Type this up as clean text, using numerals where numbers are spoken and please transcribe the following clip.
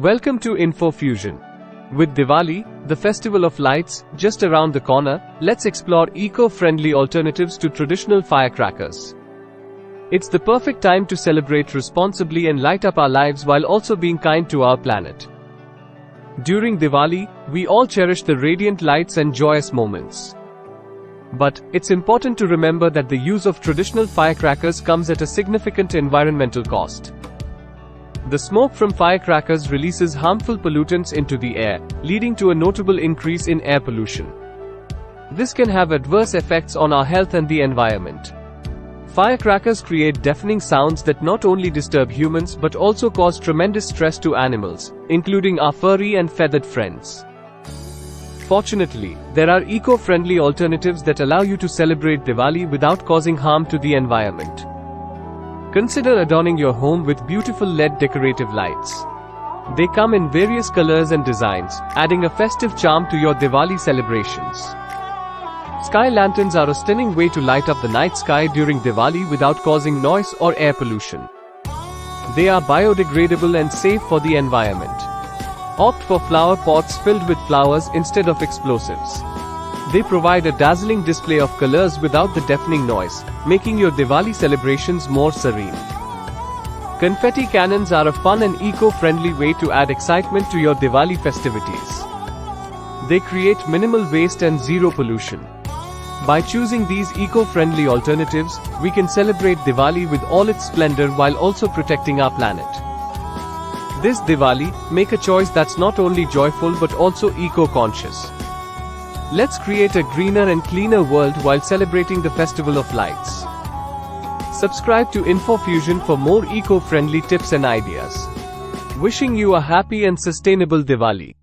Welcome to InfoFusion. With Diwali, the festival of lights, just around the corner, let's explore eco-friendly alternatives to traditional firecrackers. It's the perfect time to celebrate responsibly and light up our lives while also being kind to our planet. During Diwali, we all cherish the radiant lights and joyous moments. But it's important to remember that the use of traditional firecrackers comes at a significant environmental cost. The smoke from firecrackers releases harmful pollutants into the air, leading to a notable increase in air pollution. This can have adverse effects on our health and the environment. Firecrackers create deafening sounds that not only disturb humans but also cause tremendous stress to animals, including our furry and feathered friends. Fortunately, there are eco-friendly alternatives that allow you to celebrate Diwali without causing harm to the environment. Consider adorning your home with beautiful LED decorative lights. They come in various colors and designs, adding a festive charm to your Diwali celebrations. Sky lanterns are a stunning way to light up the night sky during Diwali without causing noise or air pollution. They are biodegradable and safe for the environment. Opt for flower pots filled with flowers instead of explosives. They provide a dazzling display of colors without the deafening noise, making your Diwali celebrations more serene. Confetti cannons are a fun and eco-friendly way to add excitement to your Diwali festivities. They create minimal waste and zero pollution. By choosing these eco-friendly alternatives, we can celebrate Diwali with all its splendor while also protecting our planet. This Diwali, make a choice that's not only joyful but also eco-conscious. Let's create a greener and cleaner world while celebrating the Festival of Lights. Subscribe to InfoFusion for more eco-friendly tips and ideas. Wishing you a happy and sustainable Diwali.